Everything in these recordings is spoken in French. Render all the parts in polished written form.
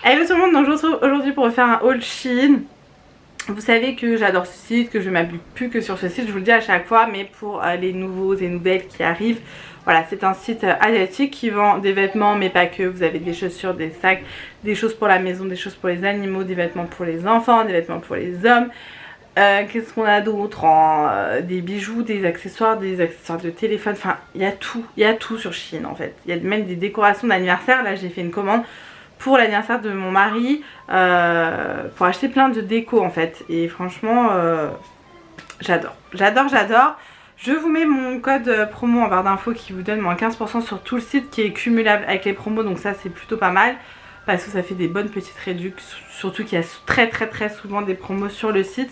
Hello tout le monde, donc je vous retrouve aujourd'hui pour faire un haul Shein. Vous savez que j'adore ce site, que je m'appuie plus que sur ce site, je vous le dis à chaque fois, mais pour les nouveaux et nouvelles qui arrivent, voilà, c'est un site asiatique qui vend des vêtements, mais pas que. Vous avez des chaussures, des sacs, des choses pour la maison, des choses pour les animaux, des vêtements pour les enfants, des vêtements pour les hommes. Qu'est-ce qu'on a d'autre, des bijoux, des accessoires de téléphone, enfin il y a tout sur Shein en fait. Il y a même des décorations d'anniversaire. Là j'ai fait une commande pour l'anniversaire de mon mari pour acheter plein de déco en fait, et franchement j'adore. Je vous mets mon code promo en barre d'infos qui vous donne moins 15% sur tout le site, qui est cumulable avec les promos, donc ça c'est plutôt pas mal parce que ça fait des bonnes petites réductions, surtout qu'il y a très souvent des promos sur le site.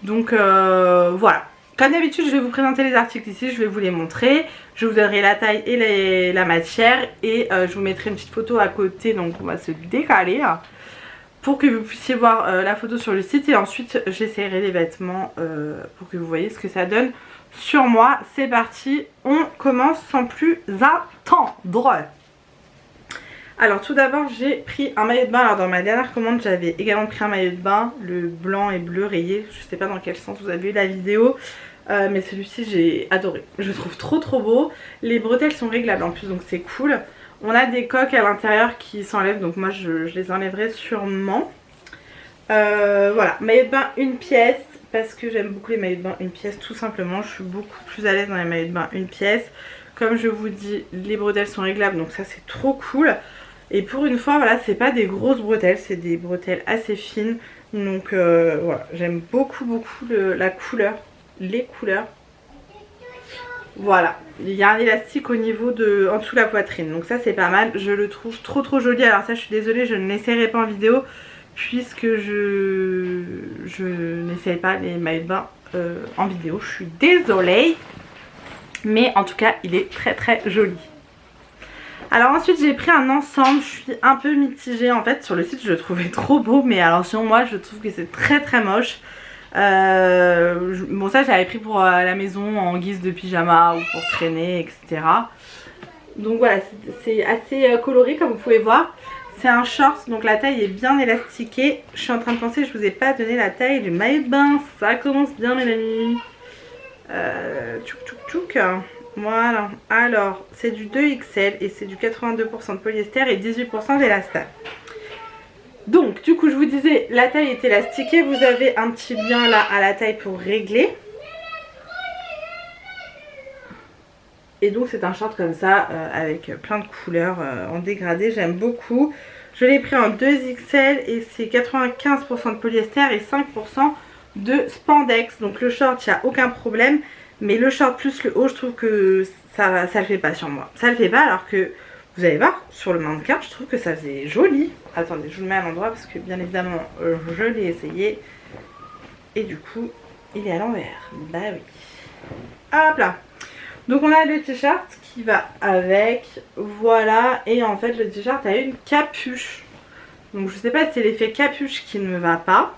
Donc voilà, comme d'habitude je vais vous présenter les articles ici, je vais vous les montrer, je vous donnerai la taille et la matière, et je vous mettrai une petite photo à côté, donc on va se décaler pour que vous puissiez voir la photo sur le site, et ensuite j'essaierai les vêtements pour que vous voyez ce que ça donne sur moi. C'est parti, on commence sans plus attendre. Alors tout d'abord j'ai pris un maillot de bain. Alors dans ma dernière commande j'avais également pris un maillot de bain, le blanc et bleu rayé, je sais pas dans quel sens vous avez vu la vidéo, mais celui-ci j'ai adoré, je le trouve trop beau. Les bretelles sont réglables en plus, donc c'est cool. On a des coques à l'intérieur qui s'enlèvent, donc moi je les enlèverai sûrement. Voilà, maillot de bain une pièce, parce que j'aime beaucoup les maillots de bain une pièce, tout simplement. Je suis beaucoup plus à l'aise dans les maillots de bain une pièce. Comme je vous dis, les bretelles sont réglables, donc ça c'est trop cool. Et pour une fois, voilà, c'est pas des grosses bretelles, c'est des bretelles assez fines. Donc voilà, j'aime beaucoup la couleur, les couleurs. Voilà, il y a un élastique au niveau de, en dessous de la poitrine, donc ça c'est pas mal. Je le trouve trop joli. Alors ça je suis désolée, je ne l'essayerai pas en vidéo, puisque je n'essaye pas les maillots de bain en vidéo. Je suis désolée, mais en tout cas il est très joli. Alors ensuite j'ai pris un ensemble, je suis un peu mitigée en fait. Sur le site je le trouvais trop beau, mais alors sur moi je trouve que c'est très moche. Bon ça j'avais pris pour la maison en guise de pyjama ou pour traîner, etc. Donc voilà, c'est assez coloré comme vous pouvez voir. C'est un short, donc la taille est bien élastiquée. Je suis en train de penser, je vous ai pas donné la taille du maillot de bain. Ça commence bien mes amis. Tchouk. Voilà, alors c'est du 2XL et c'est du 82% de polyester et 18% d'élastane. Donc du coup je vous disais, la taille est élastiquée, vous avez un petit lien là à la taille pour régler. Et donc c'est un short comme ça avec plein de couleurs en dégradé, j'aime beaucoup. Je l'ai pris en 2XL et c'est 95% de polyester et 5% de spandex. Donc le short il n'y a aucun problème. Mais le short plus le haut, je trouve que ça le fait pas sur moi. Ça le fait pas, alors que vous allez voir sur le mannequin, je trouve que ça faisait joli. Attendez, je vous le mets à l'endroit parce que bien évidemment je l'ai essayé. Et du coup il est à l'envers. Bah oui. Hop là. Donc on a le t-shirt qui va avec. Voilà. Et en fait le t-shirt a une capuche. Donc je sais pas si c'est l'effet capuche qui ne me va pas,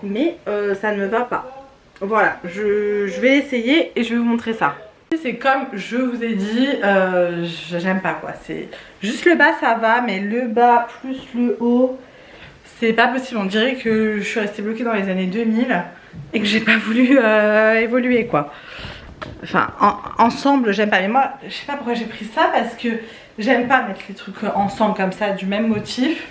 mais ça ne me va pas. Voilà, je vais essayer et je vais vous montrer ça. C'est comme je vous ai dit, j'aime pas quoi. C'est juste le bas ça va, mais le bas plus le haut, c'est pas possible. On dirait que je suis restée bloquée dans les années 2000 et que j'ai pas voulu évoluer quoi. Enfin, ensemble j'aime pas. Mais moi, je sais pas pourquoi j'ai pris ça, parce que j'aime pas mettre les trucs ensemble comme ça, du même motif.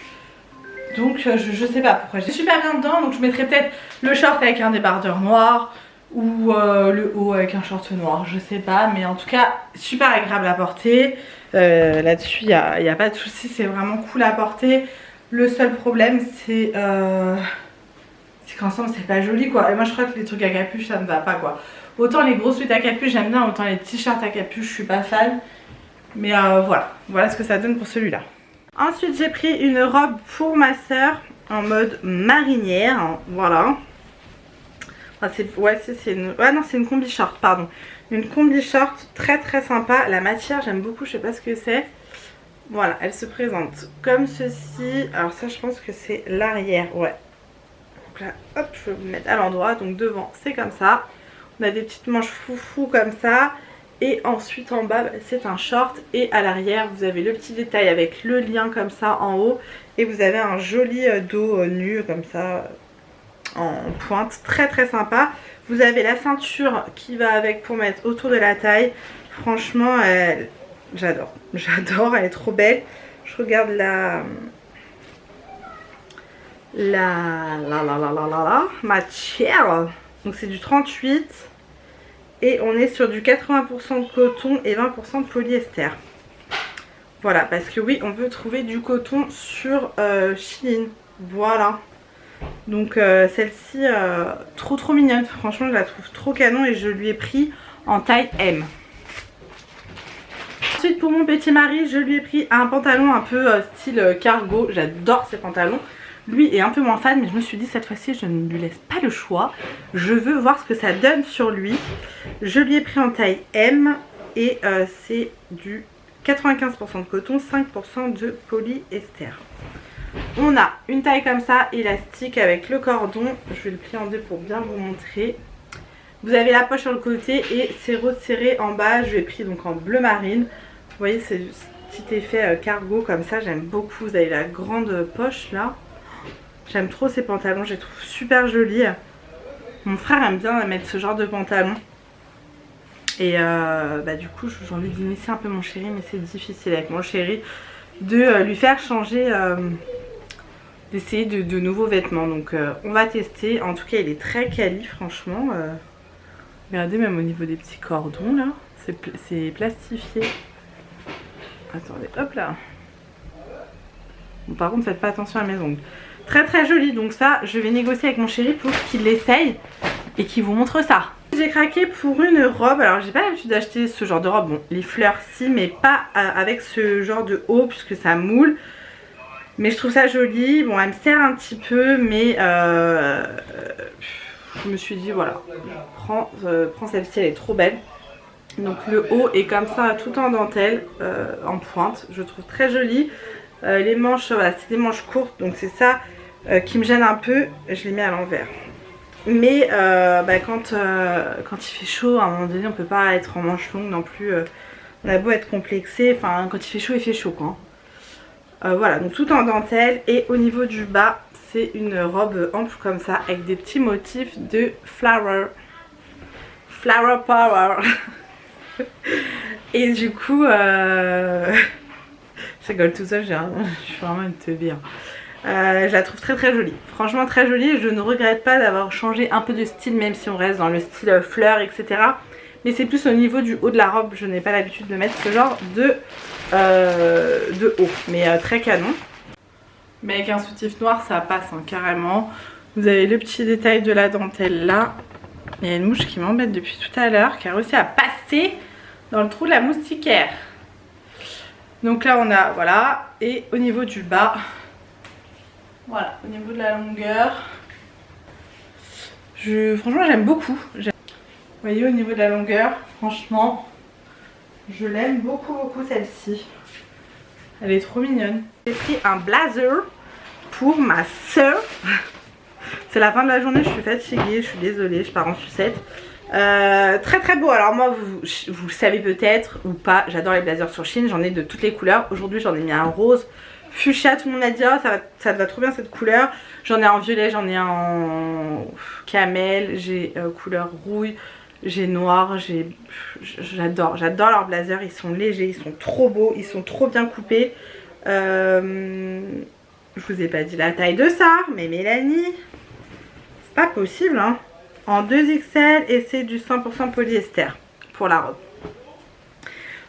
Donc je sais pas pourquoi. J'ai super bien dedans, donc je mettrai peut-être le short avec un débardeur noir ou le haut avec un short noir, je sais pas. Mais en tout cas super agréable à porter. Là-dessus il n'y a pas de souci, c'est vraiment cool à porter. Le seul problème c'est qu'ensemble c'est pas joli quoi. Et moi je crois que les trucs à capuche ça me va pas quoi. Autant les grosses suites à capuche j'aime bien, autant les t-shirts à capuche je suis pas fan. Mais voilà ce que ça donne pour celui-là. Ensuite j'ai pris une robe pour ma soeur en mode marinière, hein, voilà. Enfin, c'est une combi short, pardon. Une combi short très sympa. La matière j'aime beaucoup, je sais pas ce que c'est. Voilà, elle se présente comme ceci. Alors ça je pense que c'est l'arrière, ouais. Donc là, hop, je vais vous mettre à l'endroit. Donc devant c'est comme ça. On a des petites manches foufou comme ça. Et ensuite en bas c'est un short et à l'arrière vous avez le petit détail avec le lien comme ça en haut. Et vous avez un joli dos nu comme ça en pointe, très très sympa. Vous avez la ceinture qui va avec pour mettre autour de la taille. Franchement j'adore, j'adore, elle est trop belle. Je regarde la matière. Donc c'est du 38 et on est sur du 80% de coton et 20% de polyester. Voilà, parce que oui, on peut trouver du coton sur Shein. Voilà. Donc celle-ci, trop mignonne. Franchement, je la trouve trop canon et je lui ai pris en taille M. Ensuite, pour mon petit mari, je lui ai pris un pantalon un peu style cargo. J'adore ces pantalons. Lui est un peu moins fan, mais je me suis dit cette fois-ci, je ne lui laisse pas le choix. Je veux voir ce que ça donne sur lui. Je lui ai pris en taille M et c'est du 95% de coton, 5% de polyester. On a une taille comme ça, élastique avec le cordon. Je vais le plier en deux pour bien vous montrer. Vous avez la poche sur le côté et c'est resserré en bas. Je l'ai pris donc en bleu marine. Vous voyez, c'est ce petit effet cargo comme ça, j'aime beaucoup. Vous avez la grande poche là. J'aime trop ces pantalons, je les trouve super jolis. Mon frère aime bien mettre ce genre de pantalon. Et du coup j'ai envie d'initier un peu mon chéri, mais c'est difficile avec mon chéri de lui faire changer, d'essayer de nouveaux vêtements. Donc on va tester. En tout cas il est très quali franchement. Regardez, même au niveau des petits cordons là, c'est plastifié. Attendez, hop là. Bon, par contre faites pas attention à mes ongles. Très joli, donc ça je vais négocier avec mon chéri pour qu'il l'essaye et qu'il vous montre ça. J'ai craqué pour une robe. Alors j'ai pas l'habitude d'acheter ce genre de robe, bon les fleurs si, mais pas avec ce genre de haut puisque ça moule. Mais je trouve ça joli, bon elle me sert un petit peu, mais je me suis dit voilà, prends celle-ci, elle est trop belle. Donc le haut est comme ça tout en dentelle, en pointe, je trouve très joli. Les manches, voilà, c'est des manches courtes, donc c'est ça qui me gêne un peu, je les mets à l'envers. Mais quand il fait chaud, à un moment donné on peut pas être en manches longues non plus, on a beau être complexé, enfin quand il fait chaud quoi. Voilà, donc tout en dentelle. Et au niveau du bas c'est une robe ample comme ça avec des petits motifs de flower power. Et du coup je rigole tout seul, je suis vraiment une teubie. Je la trouve très jolie, franchement très jolie. Je ne regrette pas d'avoir changé un peu de style, même si on reste dans le style fleur etc. Mais c'est plus au niveau du haut de la robe, je n'ai pas l'habitude de mettre ce genre de haut, mais très canon. Mais avec un soutif noir ça passe hein, carrément. Vous avez le petit détail de la dentelle là. Il y a une mouche qui m'embête depuis tout à l'heure, qui a réussi à passer dans le trou de la moustiquaire. Donc là on a, voilà, et au niveau du bas, voilà, au niveau de la longueur, franchement j'aime beaucoup. Vous voyez au niveau de la longueur, franchement, je l'aime beaucoup celle-ci. Elle est trop mignonne. J'ai pris un blazer pour ma soeur. C'est la fin de la journée, je suis fatiguée, je suis désolée, je pars en sucette. Très beau. Alors moi vous le savez peut-être ou pas, j'adore les blazers sur Shein, j'en ai de toutes les couleurs. Aujourd'hui j'en ai mis un rose fuchsia, tout le monde m'a dit oh, ça te va trop bien cette couleur. J'en ai en violet, j'en ai en camel, j'ai couleur rouille, j'ai noir, j'adore leurs blazers, ils sont légers, ils sont trop beaux, ils sont trop bien coupés. Je vous ai pas dit la taille de ça, mais Mélanie, c'est pas possible hein. En 2XL et c'est du 100% polyester pour la robe.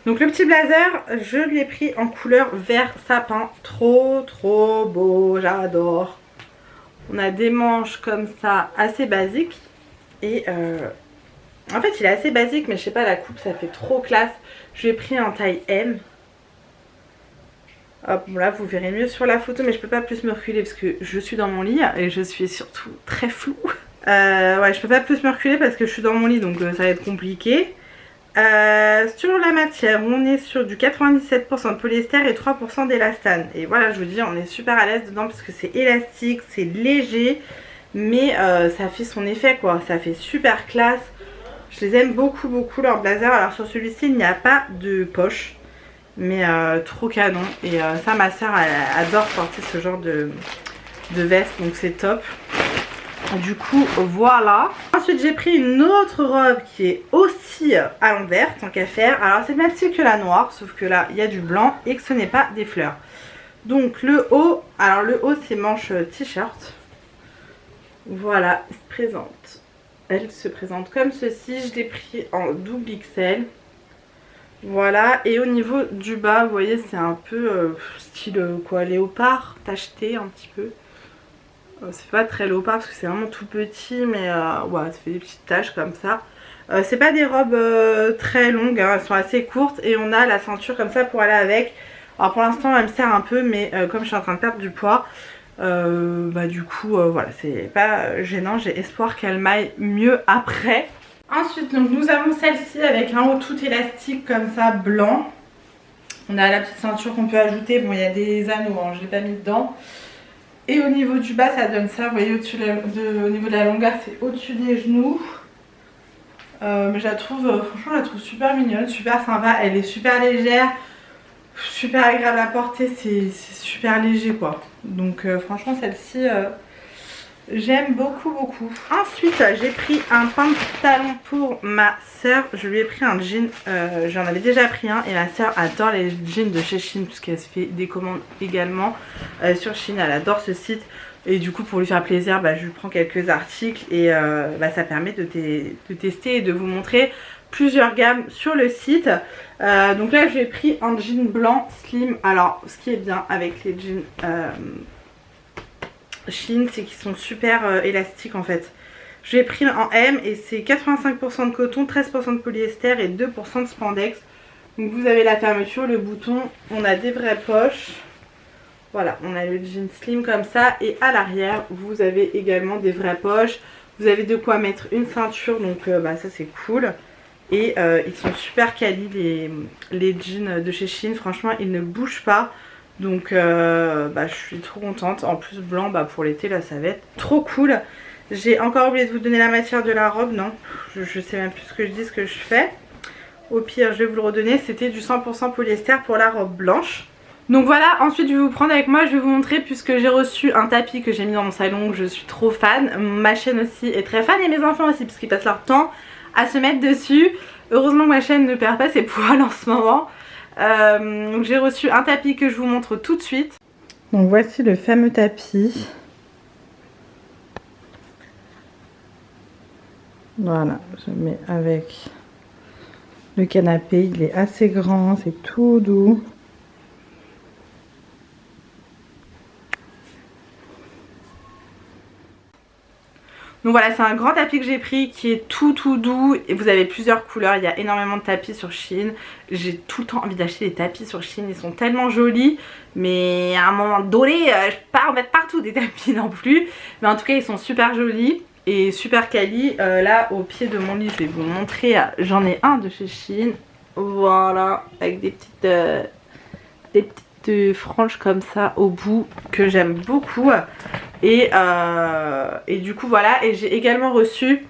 Donc le petit blazer, je lui ai pris en couleur vert sapin. Trop beau, j'adore. On a des manches comme ça assez basiques. Et en fait il est assez basique, mais je sais pas, la coupe ça fait trop classe. Je lui ai pris en taille M. Hop, bon là vous verrez mieux sur la photo, mais je peux pas plus me reculer parce que je suis dans mon lit et je suis surtout très floue. Ouais, je peux pas plus me reculer parce que je suis dans mon lit, donc ça va être compliqué. Sur la matière, on est sur du 97% de polyester et 3% d'élastane. Et voilà, je vous dis, on est super à l'aise dedans parce que c'est élastique, c'est léger, mais ça fait son effet quoi. Ça fait super classe. Je les aime beaucoup leurs blazers. Alors sur celui-ci il n'y a pas de poche, mais trop canon. Et ça ma soeur elle adore porter ce genre de veste, donc c'est top. Du coup voilà. Ensuite j'ai pris une autre robe qui est aussi à l'envers tant qu'à faire. Alors c'est le même style que la noire, sauf que là il y a du blanc et que ce n'est pas des fleurs. Donc le haut, alors le haut c'est manche t-shirt. Voilà, elle se présente comme ceci. Je l'ai pris en double XL. Voilà, et au niveau du bas, vous voyez c'est un peu style quoi, léopard, tacheté un petit peu. C'est pas très léopard parce que c'est vraiment tout petit, mais ouais, ça fait des petites taches comme ça. C'est pas des robes très longues, hein, elles sont assez courtes et on a la ceinture comme ça pour aller avec. Alors pour l'instant elle me sert un peu, mais comme je suis en train de perdre du poids, bah du coup voilà, c'est pas gênant, j'ai espoir qu'elle m'aille mieux après. Ensuite donc nous avons celle-ci avec un haut tout élastique comme ça blanc. On a la petite ceinture qu'on peut ajouter, bon il y a des anneaux, hein, je l'ai pas mis dedans. Et au niveau du bas ça donne ça, vous voyez au niveau de la longueur c'est au-dessus des genoux. Mais je la trouve, franchement je la trouve super mignonne, super sympa, elle est super légère, super agréable à porter, c'est super léger quoi. Donc franchement celle-ci j'aime beaucoup. Ensuite j'ai pris un pantalon pour ma soeur, je lui ai pris un jean, j'en avais déjà pris un et ma soeur adore les jeans de chez Shein puisqu'elle se fait des commandes également sur Shein, elle adore ce site. Et du coup pour lui faire plaisir bah, je lui prends quelques articles et bah, ça permet de tester et de vous montrer plusieurs gammes sur le site. Donc là j'ai pris un jean blanc slim. Alors ce qui est bien avec les jeans Shein c'est qu'ils sont super élastiques en fait. Je l'ai pris en M et c'est 85% de coton, 13% de polyester et 2% de spandex. Donc vous avez la fermeture, le bouton, on a des vraies poches. Voilà, on a le jean slim comme ça et à l'arrière vous avez également des vraies poches. Vous avez de quoi mettre une ceinture, donc bah, ça c'est cool. Et ils sont super quali les jeans de chez Shein, franchement ils ne bougent pas. Donc bah, je suis trop contente. En plus blanc bah, pour l'été là ça va être trop cool. J'ai encore oublié de vous donner la matière de la robe, non je sais même plus ce que je dis, ce que je fais. Au pire je vais vous le redonner, c'était du 100% polyester pour la robe blanche. Donc voilà, ensuite je vais vous prendre avec moi, je vais vous montrer puisque j'ai reçu un tapis que j'ai mis dans mon salon, je suis trop fan. Ma chaîne aussi est très fan et mes enfants aussi puisqu'ils passent leur temps à se mettre dessus. Heureusement que ma chaîne ne perd pas ses poils en ce moment. Donc j'ai reçu un tapis que je vous montre tout de suite. Donc voici le fameux tapis. Voilà, je mets avec le canapé, il est assez grand, c'est tout doux. Donc voilà, c'est un grand tapis que j'ai pris qui est tout doux et vous avez plusieurs couleurs, il y a énormément de tapis sur Shein. J'ai tout le temps envie d'acheter des tapis sur Shein, ils sont tellement jolis, mais à un moment donné, je peux pas en mettre partout des tapis non plus. Mais en tout cas, ils sont super jolis et super quali. Là, au pied de mon lit, je vais vous montrer, j'en ai un de chez Shein. Voilà, avec des petites franges comme ça au bout que j'aime beaucoup. Et du coup voilà, et j'ai également reçu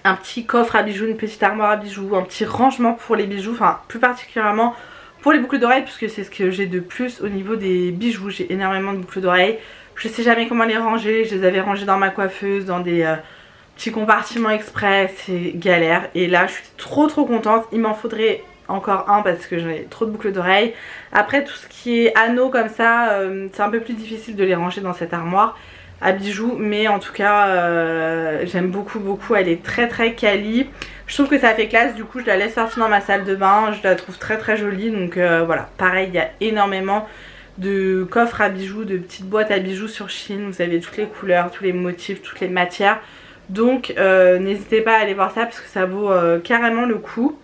un petit coffre à bijoux, une petite armoire à bijoux, un petit rangement pour les bijoux, enfin plus particulièrement pour les boucles d'oreilles puisque c'est ce que j'ai de plus au niveau des bijoux. J'ai énormément de boucles d'oreilles, je sais jamais comment les ranger, je les avais rangées dans ma coiffeuse, dans des petits compartiments exprès, c'est galère. Et là je suis trop contente, il m'en faudrait encore un parce que j'ai trop de boucles d'oreilles. Après tout ce qui est anneaux comme ça, c'est un peu plus difficile de les ranger dans cette armoire à bijoux, mais en tout cas j'aime beaucoup, elle est très quali. Je trouve que ça fait classe, du coup je la laisse sortir dans ma salle de bain, je la trouve très jolie. Donc voilà, pareil, il y a énormément de coffres à bijoux, de petites boîtes à bijoux sur Shein. Vous avez toutes les couleurs, tous les motifs, toutes les matières. Donc n'hésitez pas à aller voir ça parce que ça vaut carrément le coup.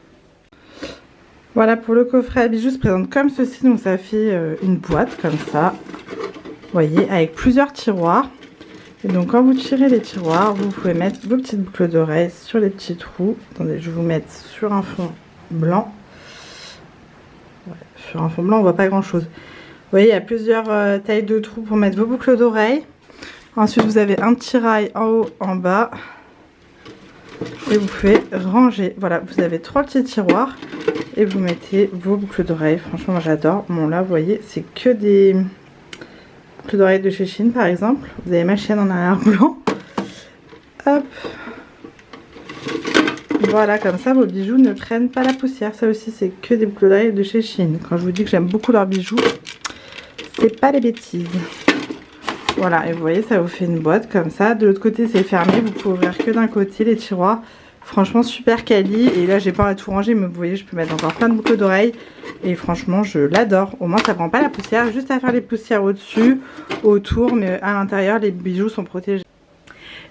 Voilà pour le coffret à bijoux, se présente comme ceci, donc ça fait une boîte comme ça, vous voyez, avec plusieurs tiroirs. Et donc quand vous tirez les tiroirs, vous pouvez mettre vos petites boucles d'oreilles sur les petits trous. Attendez, je vais vous mettre sur un fond blanc. Ouais, sur un fond blanc on voit pas grand chose. Vous voyez, il y a plusieurs tailles de trous pour mettre vos boucles d'oreilles. Ensuite vous avez un petit rail en haut, en bas. et vous pouvez ranger. Voilà, vous avez 3 petits tiroirs et vous mettez vos boucles d'oreilles. Franchement, moi j'adore. Bon, là, vous voyez, c'est que des boucles d'oreilles de chez Shein, par exemple. Vous avez ma chaîne en arrière-plan. Hop. Voilà, comme ça, vos bijoux ne prennent pas la poussière. Ça aussi, c'est que des boucles d'oreilles de chez Shein. Quand je vous dis que j'aime beaucoup leurs bijoux, c'est pas des bêtises. Voilà, et vous voyez, ça vous fait une boîte comme ça. De l'autre côté, c'est fermé. Vous pouvez ouvrir que d'un côté les tiroirs. Franchement, super quali. Et là, j'ai pas à tout ranger, mais vous voyez, je peux mettre encore plein de boucles d'oreilles. Et franchement, je l'adore. Au moins, ça prend pas la poussière. Juste à faire les poussières au-dessus, autour, mais à l'intérieur, les bijoux sont protégés.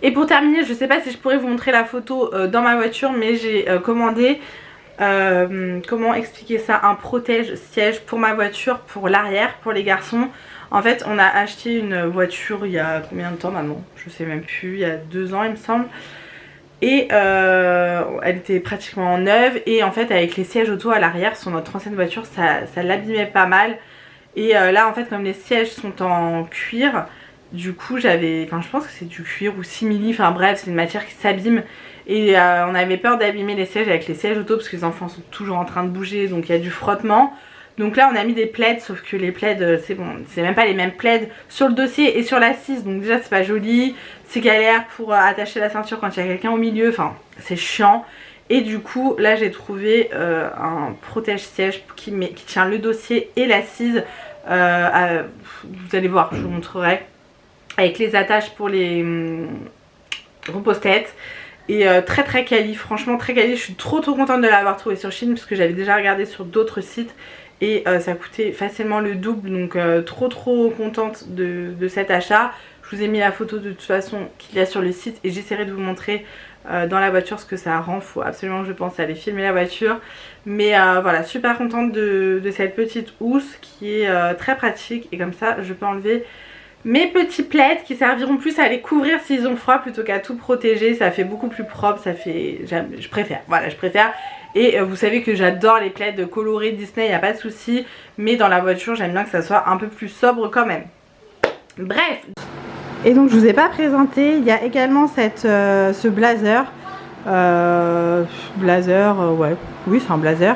Et pour terminer, je sais pas si je pourrais vous montrer la photo dans ma voiture, mais j'ai commandé, comment expliquer ça, un protège-siège pour ma voiture, pour l'arrière, pour les garçons. En fait, on a acheté une voiture il y a combien de temps maintenant? Je sais même plus, il y a 2 ans il me semble. Et elle était pratiquement neuve. Et en fait, avec les sièges auto à l'arrière sur notre ancienne voiture, ça l'abîmait pas mal. Et là, en fait, comme les sièges sont en cuir, du coup, je pense que c'est du cuir ou simili. Enfin bref, c'est une matière qui s'abîme. Et on avait peur d'abîmer les sièges avec les sièges auto parce que les enfants sont toujours en train de bouger. Donc il y a du frottement. Donc là on a mis des plaids, sauf que les plaids c'est bon, c'est même pas les mêmes plaids sur le dossier et sur l'assise. Donc déjà c'est pas joli, c'est galère pour attacher la ceinture quand il y a quelqu'un au milieu, enfin c'est chiant. Et du coup là j'ai trouvé un protège-siège qui tient le dossier et l'assise. Vous allez voir, je vous montrerai. Avec les attaches pour les repose-têtes. Et très très quali, franchement très quali. Je suis trop contente de l'avoir trouvé sur Shein parce que j'avais déjà regardé sur d'autres sites. Et ça coûtait facilement le double, donc trop contente de cet achat. Je vous ai mis la photo de toute façon qu'il y a sur le site et j'essaierai de vous montrer dans la voiture ce que ça rend. Faut absolument, je pense, aller filmer la voiture. Mais voilà, super contente de cette petite housse qui est très pratique. Et comme ça, je peux enlever mes petits plaids qui serviront plus à les couvrir s'ils ont froid plutôt qu'à tout protéger. Ça fait beaucoup plus propre, ça fait... je préfère, voilà, je préfère. Et vous savez que j'adore les plaids colorés Disney, il n'y a pas de souci. Mais dans la voiture, j'aime bien que ça soit un peu plus sobre quand même. Bref. Et donc je vous ai pas présenté, il y a également ce blazer. Ouais, oui c'est un blazer.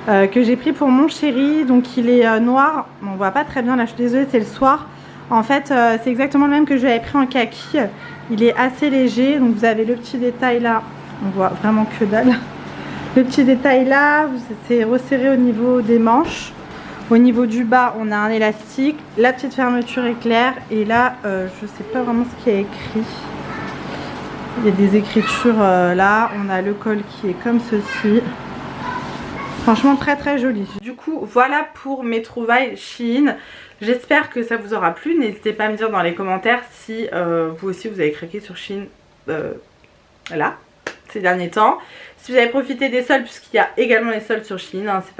Que j'ai pris pour mon chéri. Donc il est noir, on voit pas très bien là, je suis désolée, c'est le soir. En fait c'est exactement le même que je l'avais pris en kaki. Il est assez léger, donc vous avez le petit détail là, on voit vraiment que dalle. Le petit détail là, c'est resserré au niveau des manches. Au niveau du bas, on a un élastique. La petite fermeture est claire. Et là, je sais pas vraiment ce qui est écrit. Il y a des écritures là. On a le col qui est comme ceci. Franchement, très joli. Du coup, voilà pour mes trouvailles Shein. J'espère que ça vous aura plu. N'hésitez pas à me dire dans les commentaires si vous aussi vous avez craqué sur Shein là, ces derniers temps. Si vous avez profité des soldes, puisqu'il y a également les soldes sur Shein, hein, c'est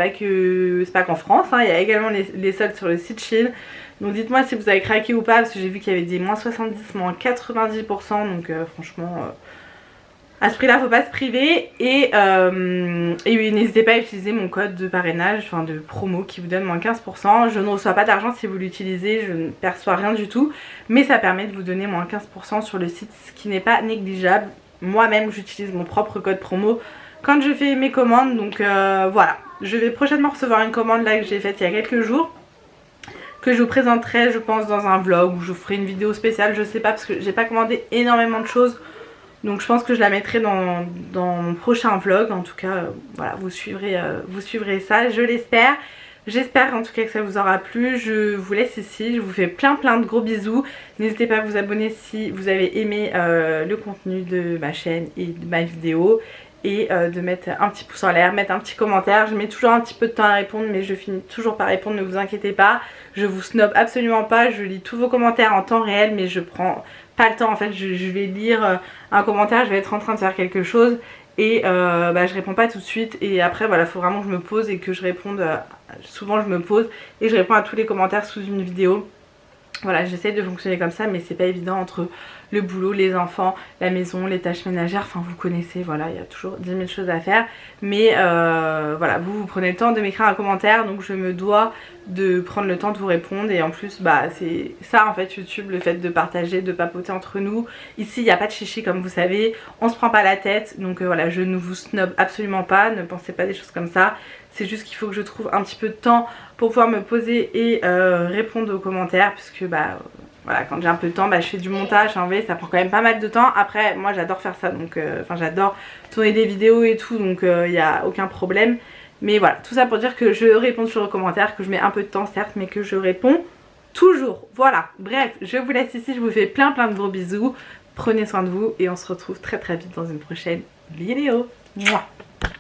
pas qu'en France, hein, il y a également les soldes sur le site Shein. Donc dites-moi si vous avez craqué ou pas, parce que j'ai vu qu'il y avait des moins 70, moins 90%, donc franchement, à ce prix-là, faut pas se priver. Et oui, n'hésitez pas à utiliser mon code de parrainage, enfin de promo, qui vous donne moins 15%. Je ne reçois pas d'argent si vous l'utilisez, je ne perçois rien du tout, mais ça permet de vous donner moins 15% sur le site, ce qui n'est pas négligeable. Moi-même j'utilise mon propre code promo quand je fais mes commandes, donc voilà. Je vais prochainement recevoir une commande là que j'ai faite il y a quelques jours, que je vous présenterai je pense dans un vlog ou je vous ferai une vidéo spéciale, je sais pas, parce que j'ai pas commandé énormément de choses. Donc je pense que je la mettrai dans mon prochain vlog. En tout cas voilà, vous suivrez ça, je l'espère. J'espère en tout cas que ça vous aura plu. Je vous laisse ici, je vous fais plein de gros bisous. N'hésitez pas à vous abonner si vous avez aimé le contenu de ma chaîne et de ma vidéo. Et de mettre un petit pouce en l'air, mettre un petit commentaire. Je mets toujours un petit peu de temps à répondre, mais je finis toujours par répondre, ne vous inquiétez pas. Je vous snob absolument pas, je lis tous vos commentaires en temps réel, mais je prends pas le temps. En fait je vais lire un commentaire, je vais être en train de faire quelque chose et je réponds pas tout de suite. Et après voilà, il faut vraiment que je me pose et que je réponde. Souvent je me pose et je réponds à tous les commentaires sous une vidéo. Voilà, j'essaie de fonctionner comme ça, mais c'est pas évident entre le boulot, les enfants, la maison, les tâches ménagères, enfin vous connaissez, voilà, il y a toujours 10 000 choses à faire. Mais voilà, vous prenez le temps de m'écrire un commentaire, donc je me dois de prendre le temps de vous répondre. Et en plus, bah c'est ça en fait YouTube, le fait de partager, de papoter entre nous. Ici, il n'y a pas de chichi comme vous savez, on se prend pas la tête, donc voilà, je ne vous snob absolument pas, ne pensez pas des choses comme ça. C'est juste qu'il faut que je trouve un petit peu de temps pour pouvoir me poser et répondre aux commentaires, puisque bah voilà, quand j'ai un peu de temps, bah, je fais du montage, en vrai ça prend quand même pas mal de temps. Après moi j'adore faire ça, donc enfin j'adore tourner des vidéos et tout, donc il n'y a aucun problème. Mais voilà, tout ça pour dire que je réponds toujours aux commentaires, que je mets un peu de temps certes, mais que je réponds toujours. Voilà, bref, je vous laisse ici, je vous fais plein de gros bisous. Prenez soin de vous et on se retrouve très vite dans une prochaine vidéo. Mouah.